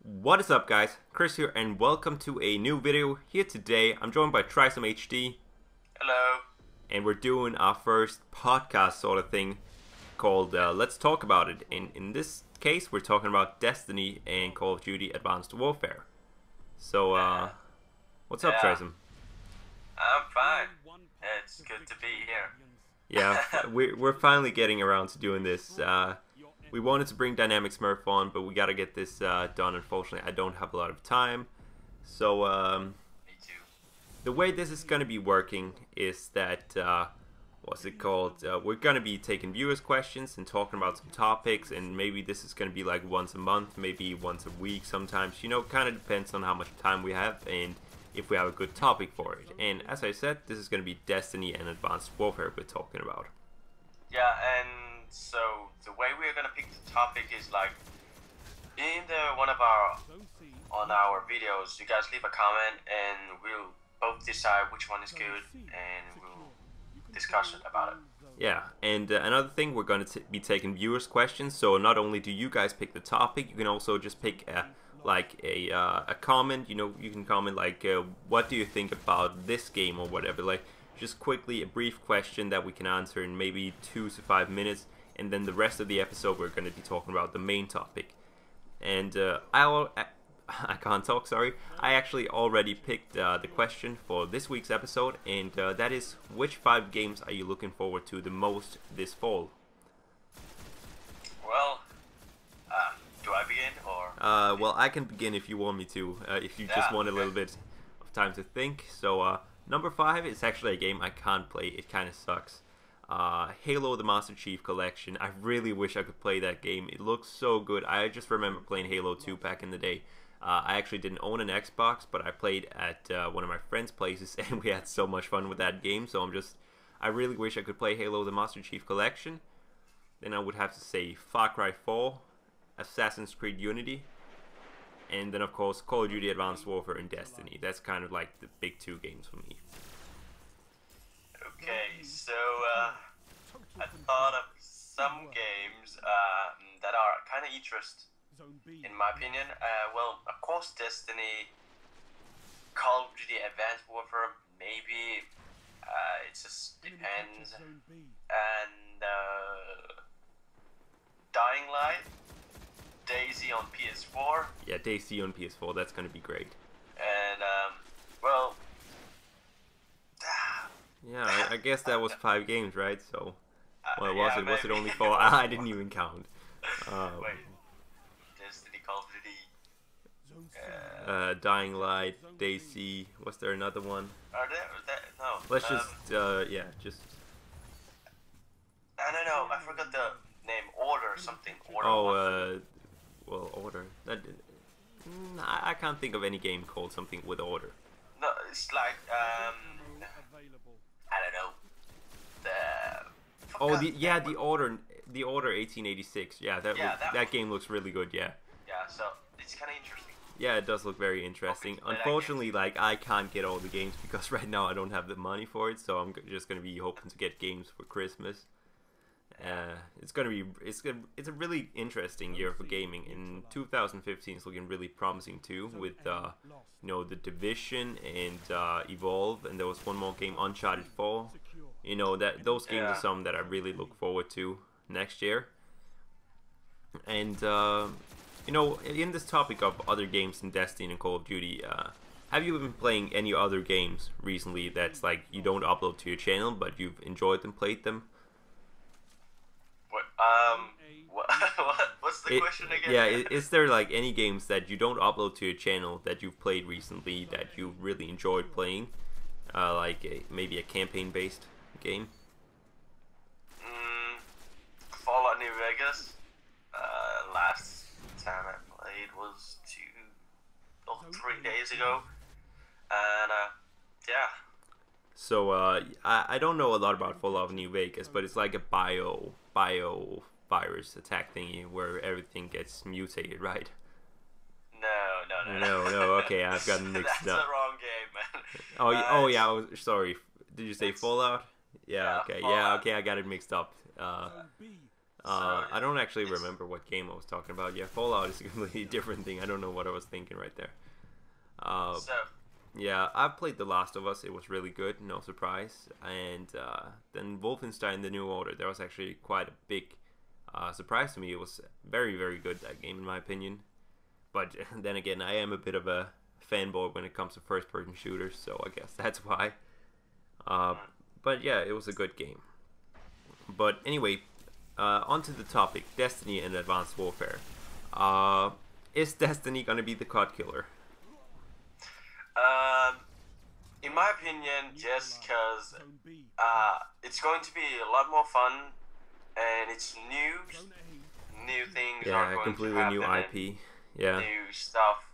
What is up, guys? Chris here, and welcome to a new video. Here today, I'm joined by TrySomeHD. Hello. And we're doing our first podcast sort of thing called Let's Talk About It. In this case, we're talking about Destiny and Call of Duty Advanced Warfare. So, what's up, Trysome? I'm fine. It's good to be here. Yeah, we're finally getting around to doing this. We wanted to bring Dynamic Smurf on, but we gotta get this done. Unfortunately, I don't have a lot of time. So, Me too. the way this is gonna be working is that, what's it called? We're gonna be taking viewers' questions and talking about some topics, and maybe this is gonna be like once a month, maybe once a week sometimes. You know, kind of depends on how much time we have and if we have a good topic for it. And as I said, this is gonna be Destiny and Advanced Warfare we're talking about. Yeah, and so the way we're gonna pick the topic is like in one of our videos. You guys leave a comment, and we'll both decide which one is good, and we'll discuss it about it. Yeah, and another thing, we're going to be taking viewers' questions, so not only do you guys pick the topic, you can also just pick a comment. You know, you can comment like, what do you think about this game or whatever, like just quickly a brief question that we can answer in maybe 2 to 5 minutes, and then the rest of the episode we're going to be talking about the main topic. And I can't talk, sorry. I actually already picked the question for this week's episode, and that is, which 5 games are you looking forward to the most this fall? Well, do I begin or? Well, I can begin if you want me to, if you just want a little bit of time to think. So, number 5 is actually a game I can't play. It kind of sucks. Halo the Master Chief Collection. I really wish I could play that game. It looks so good. I just remember playing Halo 2 back in the day. I actually didn't own an Xbox, but I played at one of my friends' places, and we had so much fun with that game. So I really wish I could play Halo the Master Chief Collection. Then I would have to say Far Cry 4, Assassin's Creed Unity, and then of course Call of Duty Advanced Warfare and Destiny. That's kind of like the big 2 games for me. Okay, so I thought of some games that are kind of interesting, in my opinion. Well, of course, Destiny, Call of Duty Advanced Warfare, maybe. It just depends. And Dying Light, Daisy on PS4. Yeah, Daisy on PS4. That's gonna be great. And well. Yeah, I guess that was 5 games, right? So, well, was yeah, it? Was it maybe. only 4? I didn't even count. Wait, Destiny, Call of Duty. Dying Light, Daisy. Was there another one? Are there? No. Let's just, yeah, just. I don't know. I forgot the name. Order something. Order. Oh, well, Order. I can't think of any game called something with Order. No, it's like I don't know. Oh, the Order 1886. Yeah, that game looks really good. Yeah. Yeah, so it's kind of interesting. Yeah, it does look very interesting. Unfortunately, like, I can't get all the games because right now I don't have the money for it. So I'm just gonna be hoping to get games for Christmas. It's a really interesting year for gaming. In 2015 is looking really promising too, with you know, The Division and Evolve, and there was one more game, Uncharted 4. You know, those games are some that I really look forward to next year. And you know, in this topic of other games in Destiny and Call of Duty, have you been playing any other games recently that's like you don't upload to your channel but you've enjoyed them, played them? What's the question again? Yeah, is there like any games that you don't upload to your channel that you've played recently that you really enjoyed playing? Maybe a campaign-based game? Fallout New Vegas. Last time I played was 3 days ago. And yeah. So I don't know a lot about Fallout New Vegas, but it's like a bio virus attack thingy where everything gets mutated, right? No. Okay, I've gotten mixed up. That's the wrong game, man. Oh yeah. Sorry. Did you say Fallout? Yeah. Okay. Fallout. Yeah. Okay. I got it mixed up. I don't actually remember what game I was talking about. Yeah, Fallout is a completely different thing. I don't know what I was thinking right there. So Yeah, I've played The Last of Us. It was really good, no surprise. And then Wolfenstein: The New Order. That was actually quite a big surprise to me. It was very, very good, that game, in my opinion. But then again, I am a bit of a fanboy when it comes to first-person shooters, so I guess that's why. But yeah, it was a good game. But anyway, onto the topic, Destiny and Advanced Warfare. Is Destiny gonna be the COD killer? in my opinion, just because it's going to be a lot more fun, and it's new things are going completely to happen, new IP. Yeah, new stuff,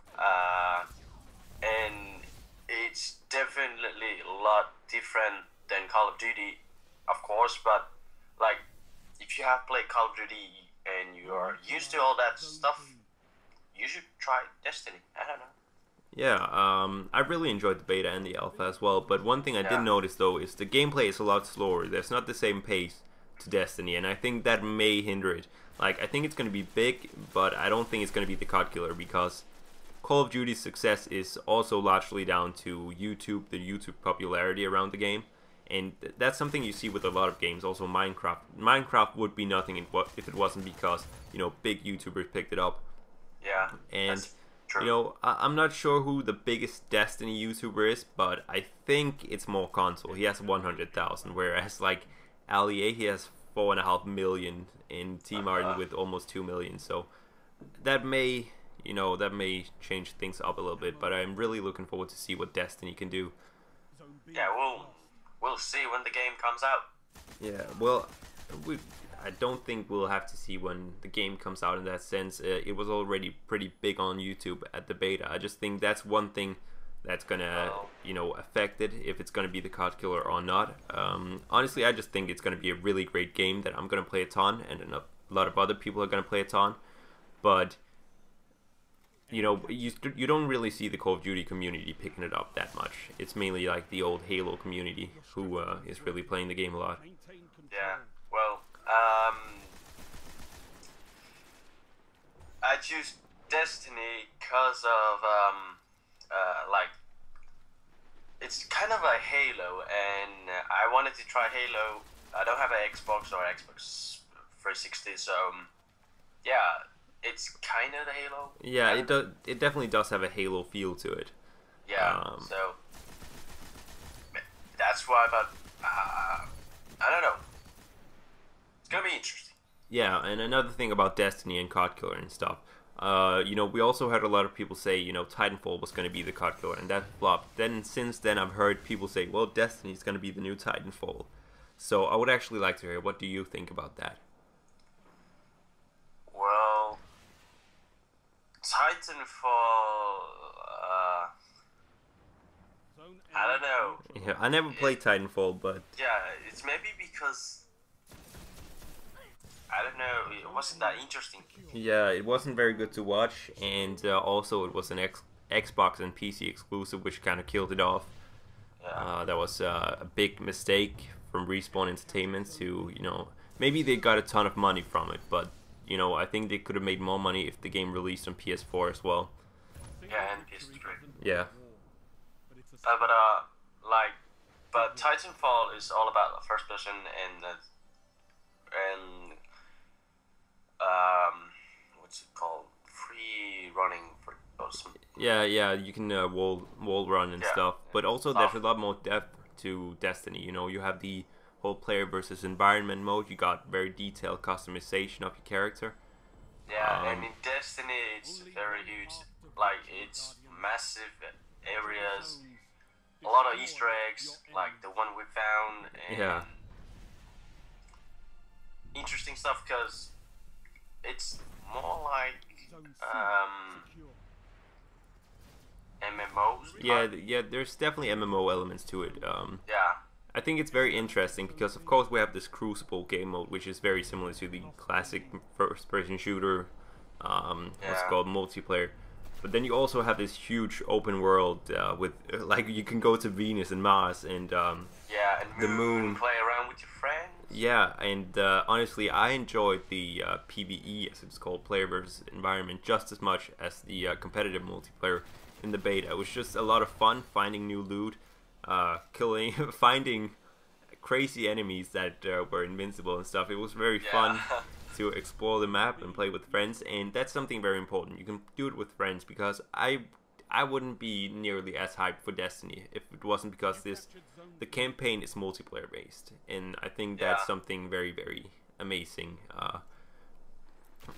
and it's definitely a lot different than Call of Duty, of course. But like, if you have played Call of Duty and you are used to all that stuff, you should try Destiny. I don't know. Yeah, I really enjoyed the beta and the alpha as well, but one thing I did notice though is the gameplay is a lot slower. There's not the same pace to Destiny, and I think that may hinder it. Like, I think it's going to be big, but I don't think it's going to be the COD killer, because Call of Duty's success is also largely down to YouTube, the YouTube popularity around the game, and that's something you see with a lot of games. Also Minecraft. Minecraft would be nothing if it wasn't because, you know, big YouTubers picked it up. Yeah, and you know, I'm not sure who the biggest Destiny YouTuber is, but I think it's more console. He has 100,000, whereas like Allier, he has 4.5 million, in T Martin with almost 2 million. So that may, you know, that may change things up a little bit. But I'm really looking forward to see what Destiny can do. Yeah, we'll see when the game comes out. Yeah, well, I don't think we'll have to see when the game comes out in that sense. It was already pretty big on YouTube at the beta. I just think that's one thing that's gonna, you know, affect it, if it's gonna be the COD killer or not. Honestly, I just think it's gonna be a really great game that I'm gonna play a ton, and a lot of other people are gonna play a ton. But you know, you don't really see the Call of Duty community picking it up that much. It's mainly like the old Halo community who is really playing the game a lot. Yeah, well, I choose Destiny because of like, it's kind of a Halo, and I wanted to try Halo. I don't have an Xbox or Xbox 360, so yeah, it's kind of the Halo. Yeah, it does. It definitely does have a Halo feel to it. Yeah, so that's why. But I don't know. It's gonna be interesting. Yeah, and another thing about Destiny and COD killer and stuff. You know, we also heard a lot of people say, you know, Titanfall was going to be the COD killer, and that flopped. Then, since then, I've heard people say, well, Destiny's going to be the new Titanfall. So, I would actually like to hear, what do you think about that? Well, Titanfall, I don't know. Yeah, I never played Titanfall, but yeah, it's maybe because I don't know, it wasn't that interesting. Yeah, it wasn't very good to watch, and also it was an Xbox and PC exclusive, which kind of killed it off. Yeah. That was a big mistake from Respawn Entertainment to, you know, maybe they got a ton of money from it, but, you know, I think they could have made more money if the game released on PS4 as well. Yeah, and PS3. Yeah. But Titanfall is all about the first person and what's it called? Free running for those. Yeah, you can wall run and stuff, but also there's a lot more depth to Destiny. You know, you have the whole player versus environment mode. You got very detailed customization of your character. Yeah, and in Destiny it's very huge. Like, it's massive areas, a lot of Easter eggs, like the one we found, and interesting stuff because it's more like MMOs. Yeah, there's definitely MMO elements to it. Yeah. I think it's very interesting because, of course, we have this Crucible game mode, which is very similar to the classic first-person shooter, what's called multiplayer. But then you also have this huge open world with, like, you can go to Venus and Mars and and the moon. And play around with your friends. Yeah, and honestly, I enjoyed the PvE, as it's called, player versus environment, just as much as the competitive multiplayer in the beta. It was just a lot of fun finding new loot, killing, finding crazy enemies that were invincible and stuff. It was very fun to explore the map and play with friends, and that's something very important. You can do it with friends, because I wouldn't be nearly as hyped for Destiny if it wasn't because the campaign is multiplayer based, and I think that's something very, very amazing.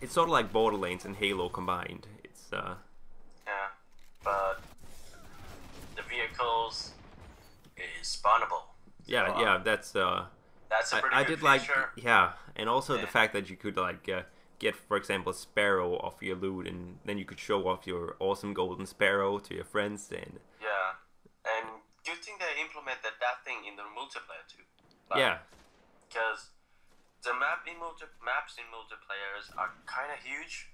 It's sort of like Borderlands and Halo combined. It's yeah, but the vehicles is spawnable. Yeah, that's a pretty I good did feature. and also the fact that you could like get, for example, a sparrow off your loot, and then you could show off your awesome golden sparrow to your friends. And yeah, and good thing they implemented that thing in the multiplayer too. Because the maps in multiplayers are kind of huge.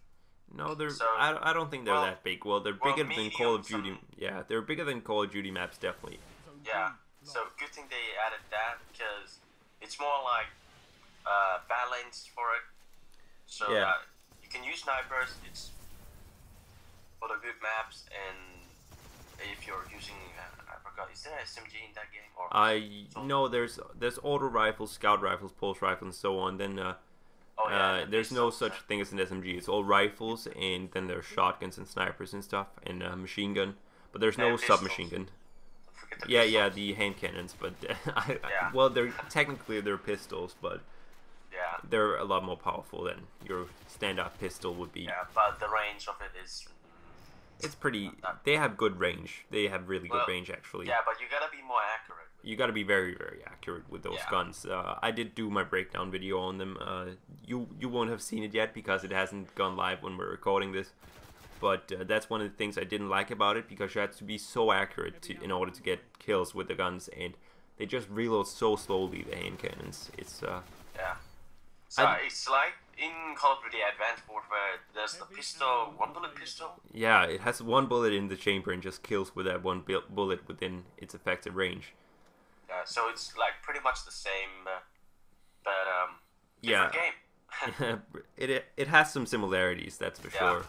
No, I don't think they're that big. Well, they're bigger than Call of Duty. Yeah, they're bigger than Call of Duty maps, definitely. Yeah, so good thing they added that, because it's more like balanced for it. So you can use snipers. It's for the good maps, and if you're using, I forgot, is there an SMG in that game? Or I know there's auto rifles, scout rifles, pulse rifles, and so on. Then there's no such thing as an SMG. It's all rifles, and then there's shotguns and snipers and stuff, and machine gun. But there's no submachine gun. Yeah, the hand cannons. But well, they're pistols, but they're a lot more powerful than your standard pistol would be. Yeah, but the range of it is. It's pretty. They have good range. They have really good range, actually. Yeah, but you gotta be more accurate. You gotta be very, very accurate with those guns. I did do my breakdown video on them. You won't have seen it yet because it hasn't gone live when we're recording this. But that's one of the things I didn't like about it, because you had to be so accurate in order to get kills with the guns, and they just reload so slowly, the hand cannons. It's So it's like in Call of Duty Advanced Warfare, there's the pistol, one bullet pistol. Yeah, it has one bullet in the chamber and just kills with that one bullet within its effective range. Yeah, so it's like pretty much the same, but different game. it has some similarities, that's for sure.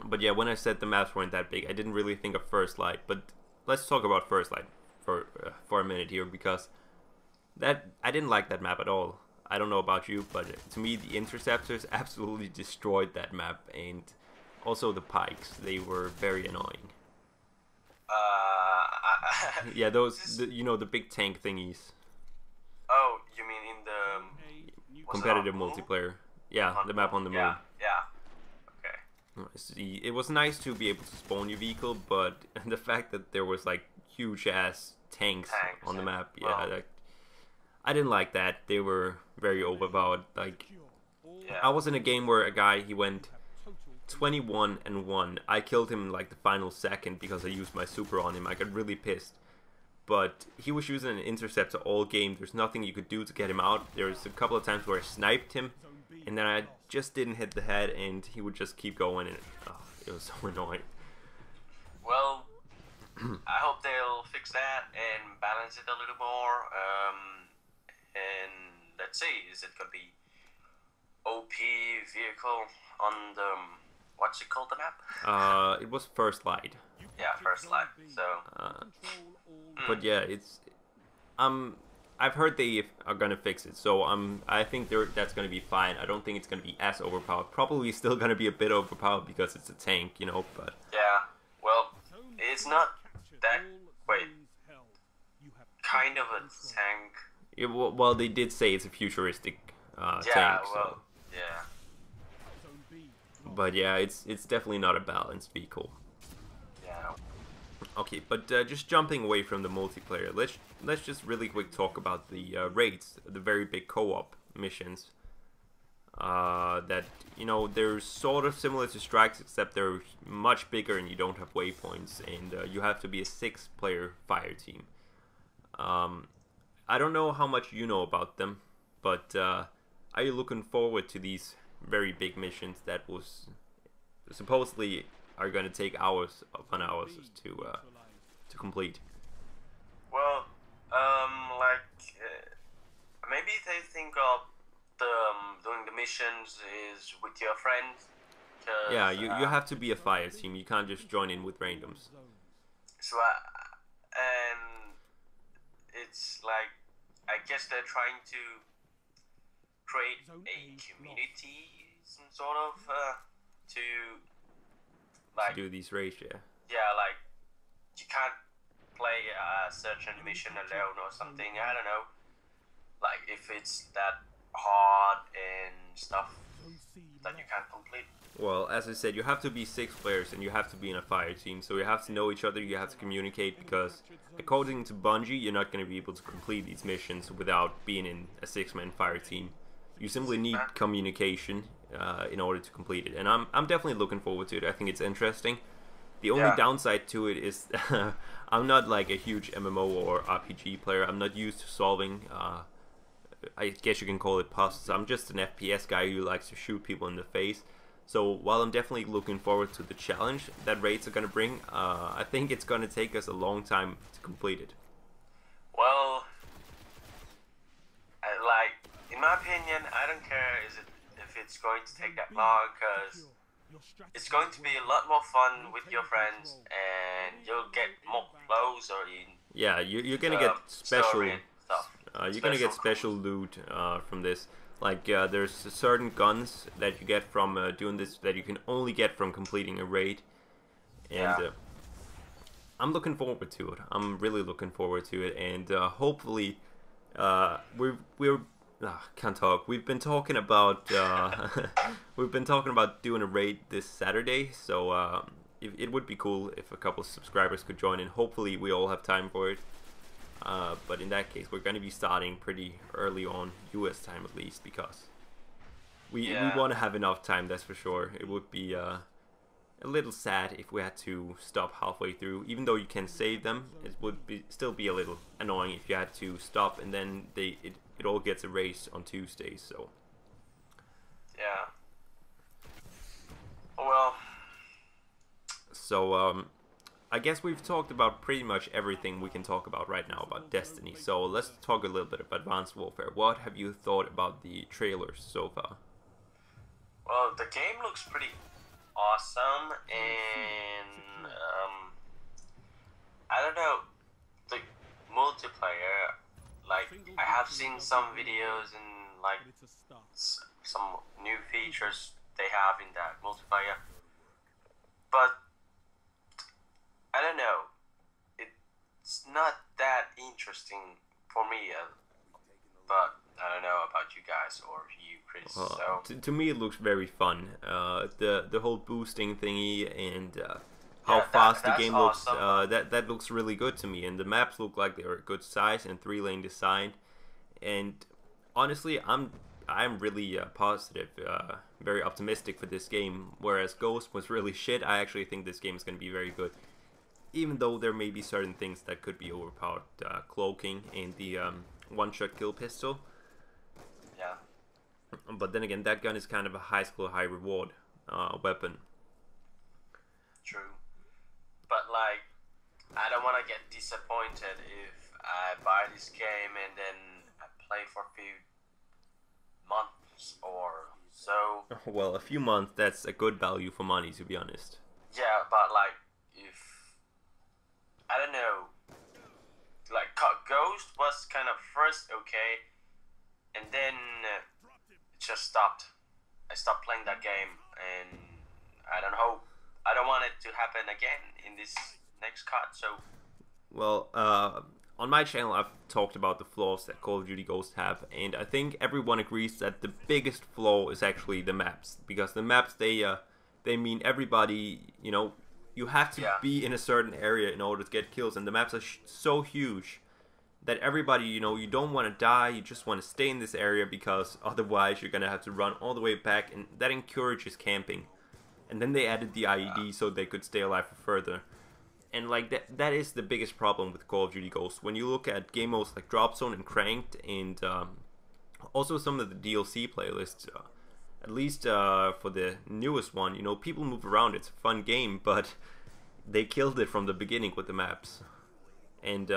But yeah, when I said the maps weren't that big, I didn't really think of First Light. But let's talk about First Light for a minute here, because I didn't like that map at all. I don't know about you, but to me, the Interceptors absolutely destroyed that map, and also the Pikes. They were very annoying. Yeah, the big tank thingies. Oh, you mean in the competitive multiplayer? Yeah, the map on the moon. Yeah. Okay. See, it was nice to be able to spawn your vehicle, but the fact that there was like huge ass tanks on the map, I didn't like that. They were very overpowered. Like, I was in a game where a guy, he went 21-1. I killed him in like the final second because I used my super on him. I got really pissed. But he was using an interceptor all game. There's nothing you could do to get him out. There was a couple of times where I sniped him, and then I just didn't hit the head, and he would just keep going, and it was so annoying. Well, I hope they'll fix that and balance it a little more. And let's see, is it gonna be OP vehicle on the what's it called, the map? It was First Light. Yeah, First Light. So. But yeah, it's I've heard they are gonna fix it, so I think that's gonna be fine. I don't think it's gonna be as overpowered. Probably still gonna be a bit overpowered because it's a tank, but yeah. Well, it's not that kind of a tank. Well, they did say it's a futuristic tank. So. Yeah. But yeah, it's definitely not a balanced vehicle. Yeah. Okay, but just jumping away from the multiplayer, let's just really quick talk about the raids, the very big co-op missions. That they're sort of similar to strikes, except they're much bigger and you don't have waypoints, and you have to be a 6-player fire team. I don't know how much you know about them, but are you looking forward to these very big missions that was supposedly are going to take hours upon hours to complete? Well, maybe think of doing the missions is with your friends. Yeah, you have to be a fire team. You can't just join in with randoms. So and it's like, I guess they're trying to create a community, some sort of to like To do these raids, yeah. yeah, like you can't play a certain mission alone or something. I don't know, like if it's that hard and stuff that you can't complete. Well, as I said, you have to be 6 players and you have to be in a fire team, so you have to know each other, you have to communicate, because according to Bungie, you're not going to be able to complete these missions without being in a 6-man fire team. You simply need communication in order to complete it, and I'm definitely looking forward to it. I think it's interesting. The only downside to it is I'm not like a huge MMO or RPG player. I'm not used to solving, I guess you can call it puzzles. I'm just an FPS guy who likes to shoot people in the face. So while I'm definitely looking forward to the challenge that raids are going to bring, I think it's going to take us a long time to complete it. Well, like, in my opinion, I don't care if it's going to take that long, because it's going to be a lot more fun with your friends, and you'll get more clothes or yeah, you're going to get special you're going to get special loot from this. Like, there's certain guns that you get from doing this that you can only get from completing a raid. And I'm looking forward to it. I'm really looking forward to it. And hopefully, can't talk. We've been talking about doing a raid this Saturday. So it would be cool if a couple of subscribers could join in. Hopefully, we all have time for it. But in that case, we're going to be starting pretty early on, US time at least, because we want to have enough time, that's for sure. It would be a little sad if we had to stop halfway through. Even though you can save them, it would still be a little annoying if you had to stop and then it all gets erased on Tuesdays. So yeah. Well. So I guess we've talked about pretty much everything we can talk about right now about Destiny, so let's talk a little bit about Advanced Warfare. What have you thought about the trailers so far? Well, the game looks pretty awesome, and I don't know, the multiplayer, like, I have seen some videos and like some new features they have in that multiplayer, but I don't know, it's not that interesting for me, but I don't know about you guys or you, Chris. So to me it looks very fun. The whole boosting thingy and how fast the game awesome. looks, that looks really good to me, and the maps look like they're a good size and 3-lane design, and honestly I'm really positive, very optimistic for this game, whereas Ghost was really shit. I actually think this game is going to be very good. Even though there may be certain things that could be overpowered, cloaking and the one-shot kill pistol. Yeah. But then again, that gun is kind of a high skill, high reward weapon. True. But like, I don't want to get disappointed if I buy this game and then I play for a few months or so. Well, a few months, that's a good value for money, to be honest. Yeah, but like, I don't know, like Ghost was kind of first okay, and then it just stopped. I stopped playing that game, and I don't want it to happen again in this next cut. So, well, on my channel I've talked about the flaws that Call of Duty Ghost have, and I think everyone agrees that the biggest flaw is actually the maps, because the maps they mean everybody, you know. You have to be in a certain area in order to get kills, and the maps are so huge that everybody, you know, you don't want to die, you just want to stay in this area, because otherwise you're going to have to run all the way back, and that encourages camping. And then they added the IED so they could stay alive for further. And like that is the biggest problem with Call of Duty Ghosts. When you look at game modes like Drop Zone and Cranked, and also some of the DLC playlists, at least for the newest one, you know, people move around. It's a fun game, but they killed it from the beginning with the maps. And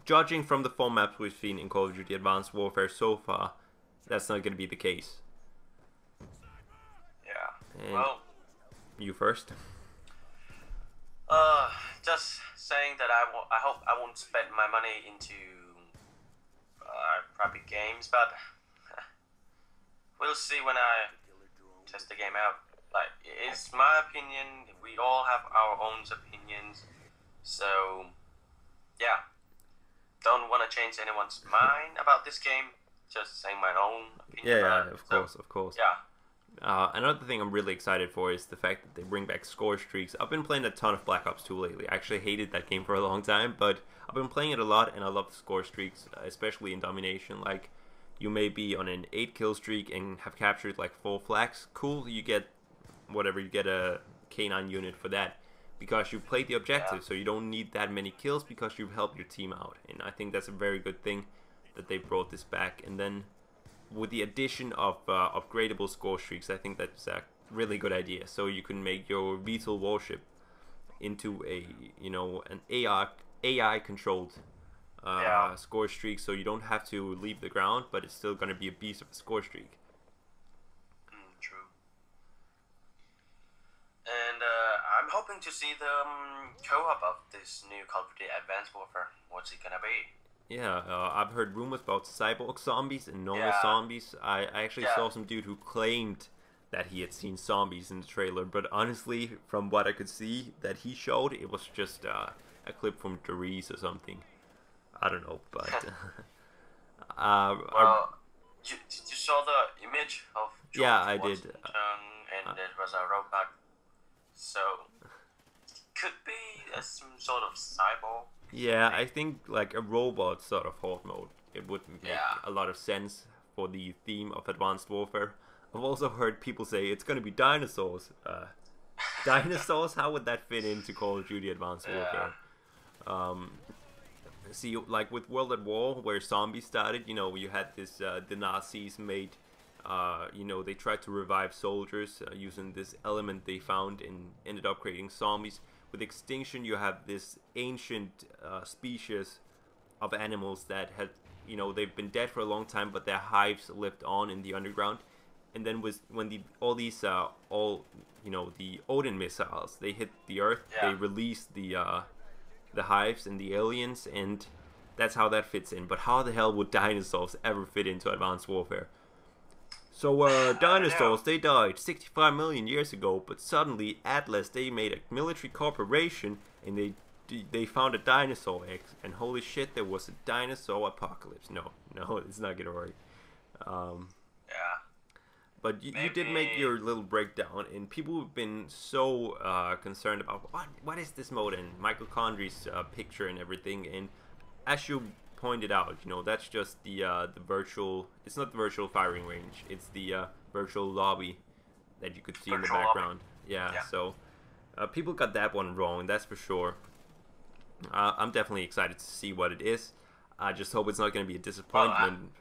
judging from the 4 maps we've seen in Call of Duty Advanced Warfare so far, that's not going to be the case. Yeah. And well, you first. Just saying that I hope I won't spend my money into crappy games, but we'll see when I test the game out. Like, it's my opinion. We all have our own opinions, so yeah. Don't want to change anyone's mind about this game. Just saying my own opinion. Yeah, of course, of course. Yeah. Another thing I'm really excited for is the fact that they bring back score streaks. I've been playing a ton of Black Ops 2 lately. I actually hated that game for a long time, but I've been playing it a lot, and I love the score streaks, especially in Domination. Like, you may be on an 8-kill streak and have captured like 4 flags. Cool, you get whatever, you get a K9 unit for that, because you've played the objective, so you don't need that many kills because you've helped your team out. And I think that's a very good thing that they brought this back. And then with the addition of upgradable score streaks, I think that's a really good idea. So you can make your VTOL warship into a, you know, an AI controlled score streak, so you don't have to leave the ground, but it's still going to be a beast of a score streak. True. And I'm hoping to see the co-op of this new Call of Duty Advanced Warfare. What's it gonna be? Yeah, I've heard rumors about cyborg zombies and normal zombies. I actually saw some dude who claimed that he had seen zombies in the trailer, but honestly, from what I could see that he showed, it was just a clip from Doriz or something. I don't know, but well, you saw the image of George I Washington, did. And it was a robot, so it could be some sort of cyborg. Yeah, I think like a robot sort of horde mode, it would make a lot of sense for the theme of Advanced Warfare. I've also heard people say it's going to be dinosaurs. Dinosaurs? How would that fit into Call of Duty Advanced Warfare? See, like with World at War, where zombies started, you know, you had this, the Nazis made, you know, they tried to revive soldiers using this element they found and ended up creating zombies. With Extinction, you have this ancient species of animals that had, you know, they've been dead for a long time, but their hives lived on in the underground. And then when all these, you know, the Odin missiles, they hit the Earth, they released the hives and the aliens, and that's how that fits in. But how the hell would dinosaurs ever fit into Advanced Warfare? So, dinosaurs, they died 65 million years ago, but suddenly Atlas, they made a military corporation, and they found a dinosaur egg, and holy shit, there was a dinosaur apocalypse. No, it's not gonna work. But you did make your little breakdown, and people have been so concerned about what is this mode, and Michael Condrey's picture and everything, and as you pointed out, you know, that's just the virtual, it's not the virtual firing range, it's the virtual lobby that you could see in the background. So people got that one wrong, that's for sure. I'm definitely excited to see what it is. I just hope it's not going to be a disappointment.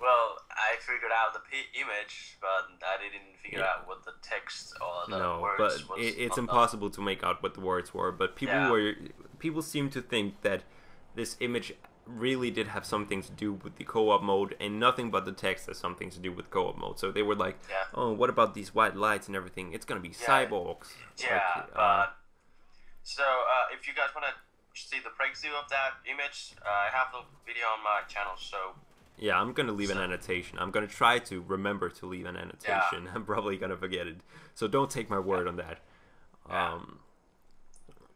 Well, I figured out the image, but I didn't figure out what the text or the words but was. it's impossible to make out what the words were. But people seem to think that this image really did have something to do with the co-op mode, and nothing but the text has something to do with co-op mode. So they were like, oh, what about these white lights and everything? It's gonna be cyborgs. So if you guys want to see the breakthrough of that image, I have the video on my channel, so yeah, I'm gonna leave an annotation. I'm gonna try to remember to leave an annotation. I'm probably gonna forget it, so don't take my word on that.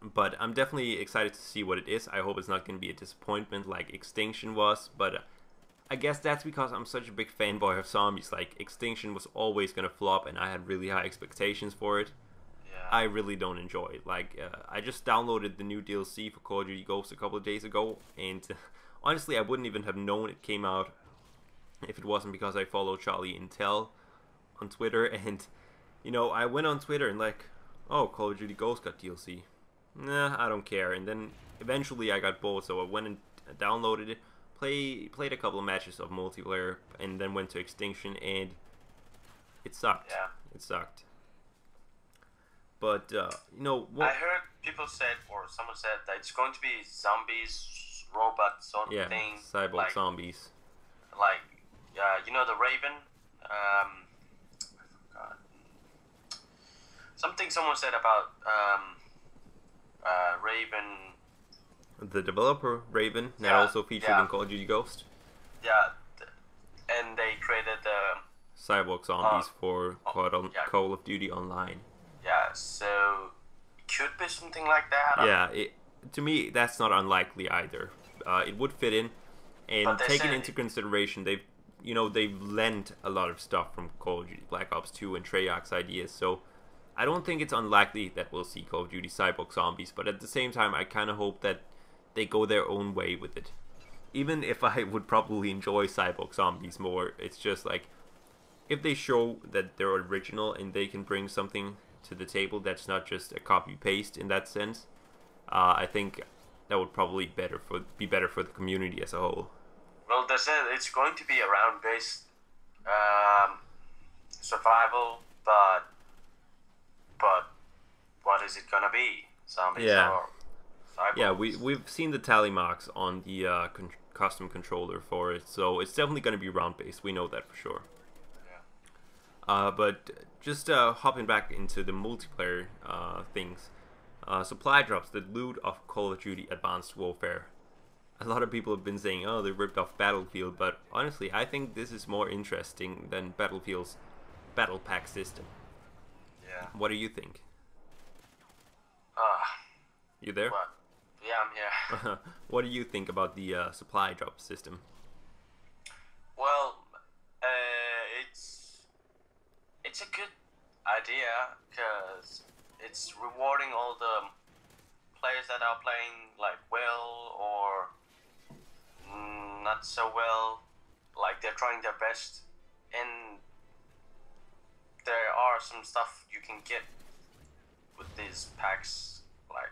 But I'm definitely excited to see what it is. I hope it's not gonna be a disappointment like Extinction was, but I guess that's because I'm such a big fanboy of zombies. Like, Extinction was always gonna flop, and I had really high expectations for it. I really don't enjoy it. Like, I just downloaded the new DLC for Call of Duty Ghosts a couple of days ago, and honestly, I wouldn't even have known it came out if it wasn't because I follow Charlie Intel on Twitter. And, you know, I went on Twitter and like, oh, Call of Duty Ghosts got DLC. Nah, I don't care. And then eventually I got bored, so I went and downloaded it, played a couple of matches of multiplayer, and then went to Extinction, and it sucked. It sucked. But, you know, I heard people said, or someone said, that it's going to be zombies, robots, sort of thing. Cyborg zombies. Like, Yeah, you know the Raven. I forgot. Something someone said about Raven. The developer Raven, that Yeah, also featured yeah, in Call of Duty Ghost. yeah, and they created the Cyborg zombies for yeah, Call of Duty Online. yeah. So it could be something like that. Yeah, to me that's not unlikely either. It would fit in, But and they taking said into consideration they've lent a lot of stuff from Call of Duty Black Ops 2 and Treyarch's ideas, so I don't think it's unlikely that we'll see Call of Duty Cyborg Zombies, but at the same time I kind of hope that they go their own way with it. Even if I would probably enjoy Cyborg Zombies more, it's just like, if they show that they're original and they can bring something to the table that's not just a copy paste in that sense, I think that would probably be better for the community as a whole. well, they said it's going to be a round-based survival, but what is it gonna be? Zombies or cyborgs? Yeah, we've seen the tally marks on the custom controller for it, so it's definitely going to be round based. We know that for sure. But just hopping back into the multiplayer things, supply drops, the loot of Call of Duty Advanced Warfare. A lot of people have been saying, oh, they ripped off Battlefield, but honestly, I think this is more interesting than Battlefield's Battle Pack system. Yeah. What do you think? You there? What? Yeah, I'm here. What do you think about the supply drop system? Well, it's a good idea because it's rewarding all the players that are playing like well or not so well. Like they're trying their best, and there are some stuff you can get with these packs, like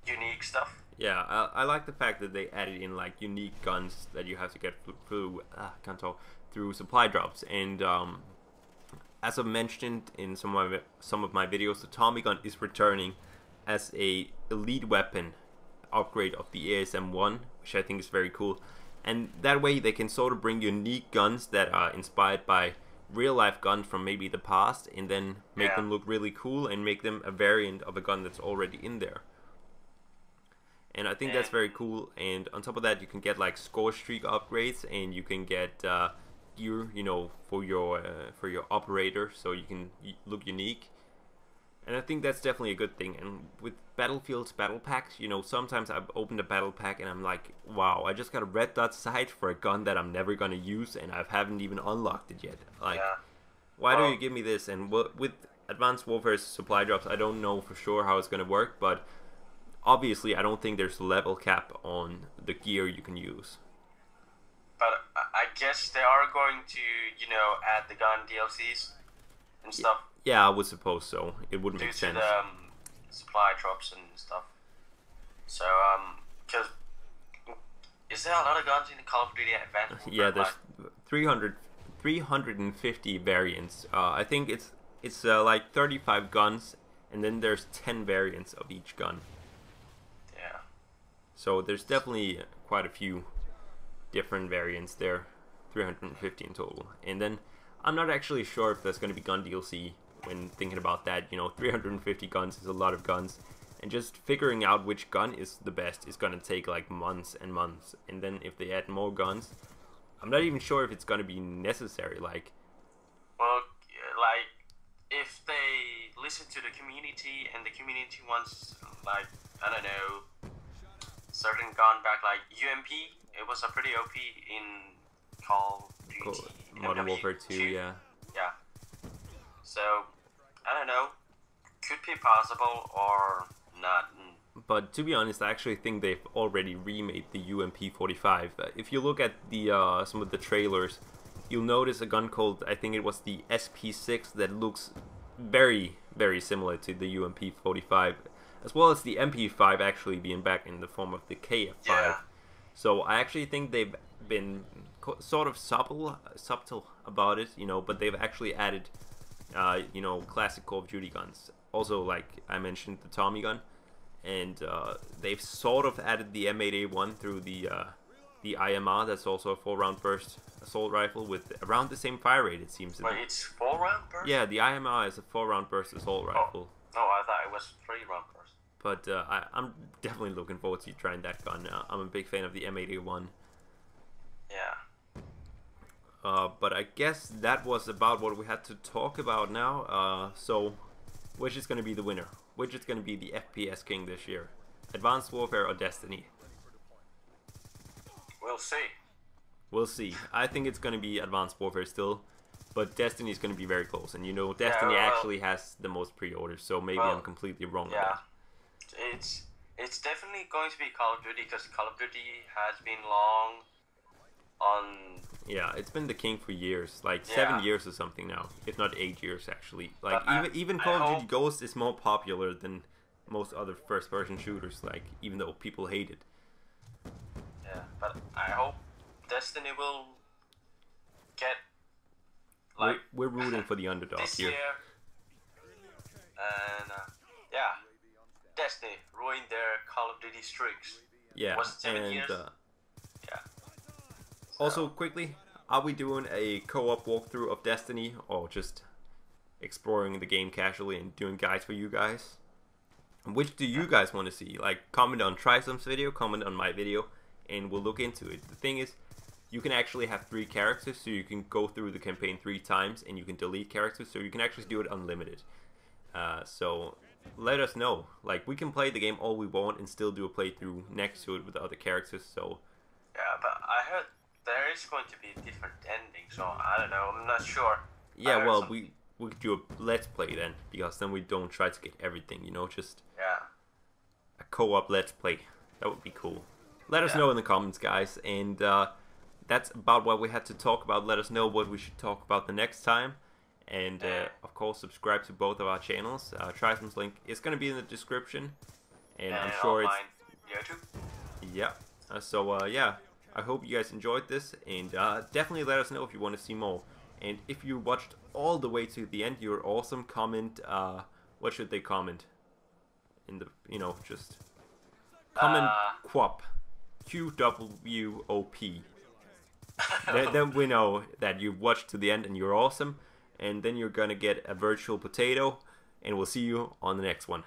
unique stuff. Yeah, I like the fact that they added in like unique guns that you have to get through through supply drops, and as I've mentioned in some of my videos, the Tommy gun is returning as a elite weapon upgrade of the ASM-1, which I think is very cool. And that way they can sort of bring unique guns that are inspired by real life guns from maybe the past, and then make them look really cool and make them a variant of a gun that's already in there. And I think that's very cool. And on top of that, you can get like score streak upgrades, and you can get gear, for your operator, so you can look unique. And I think that's definitely a good thing. And with Battlefield's battle packs, sometimes I've opened a battle pack and I'm like, wow, I just got a red dot sight for a gun that I'm never gonna use, and I haven't even unlocked it yet. Like, why do you give me this? And with Advanced Warfare's supply drops, I don't know for sure how it's gonna work, but obviously I don't think there's a level cap on the gear you can use. But I guess they are going to, add the gun DLCs and stuff. Yeah, I would suppose so. It would make sense. Due to the supply drops and stuff. So, because is there a lot of guns in the Call of Duty Advanced? Yeah, there's 350 variants. I think it's like 35 guns, and then there's 10 variants of each gun. Yeah. So there's definitely quite a few different variants there, 350 in total. And then I'm not actually sure if there's going to be gun DLC when thinking about that. 350 guns is a lot of guns, and just figuring out which gun is the best is going to take like months and months. And then if they add more guns, I'm not even sure if it's going to be necessary. Well, if they listen to the community and the community wants, like, I don't know, certain gun back, like UMP, it was a pretty OP in Call of Duty Modern Warfare 2, yeah. Yeah. So, I don't know, could be possible or not. But to be honest, I actually think they've already remade the UMP-45. If you look at the some of the trailers, you'll notice a gun called, I think it was the SP6, that looks very, very similar to the UMP-45, as well as the MP5 actually being back in the form of the KF5. Yeah. So I actually think they've been sort of subtle about it, but they've actually added, classic Call of Duty guns. Also, like I mentioned, the Tommy gun, and they've sort of added the M8A1 through the the IMR, that's also a 4-round burst assault rifle with around the same fire rate, it seems. But it's 4-round burst? Yeah, the IMR is a 4-round burst assault rifle. No, I thought it was 3-round burst. But I'm definitely looking forward to trying that gun. I'm a big fan of the M81. Yeah. But I guess that was about what we had to talk about now. So, which is going to be the winner? Which is going to be the FPS king this year? Advanced Warfare or Destiny? We'll see. We'll see. I think it's going to be Advanced Warfare still, but Destiny is going to be very close. And you know, Destiny actually has the most pre-orders, so maybe I'm completely wrong on that. It's definitely going to be Call of Duty because Call of Duty has been long on. Yeah, it's been the king for years, like 7 years or something now, if not 8 years actually. Like even Call of Duty Ghost is more popular than most other first-person shooters. Like even though people hate it. Yeah, but I hope Destiny will get like we're rooting for the underdog this here. year, and yeah, Destiny ruined their Call of Duty streaks. Yeah, was it 7 years? Yeah. Also, quickly, are we doing a co-op walkthrough of Destiny, or just exploring the game casually and doing guides for you guys? Which do you guys want to see? Like, comment on TrySome's video, comment on my video, and we'll look into it. The thing is, you can actually have 3 characters, so you can go through the campaign 3 times, and you can delete characters, so you can actually do it unlimited. So let us know. Like, we can play the game all we want and still do a playthrough next to it with the other characters. So yeah, but I heard there is going to be a different ending, so I don't know. I'm not sure. Yeah, well, we could do a let's play then, because then we don't try to get everything. You know, just a co-op let's play. That would be cool. Let us know in the comments, guys, and that's about what we had to talk about. Let us know what we should talk about the next time. And of course, subscribe to both of our channels. TrySome's link is going to be in the description, and I'm sure it's YouTube. Yeah. Yeah, I hope you guys enjoyed this, and definitely let us know if you want to see more. And if you watched all the way to the end, you're awesome. Comment. What should they comment? In the just comment QWOP, QWOP. then we know that you've watched to the end and you're awesome. And then you're gonna get a virtual potato, and we'll see you on the next one.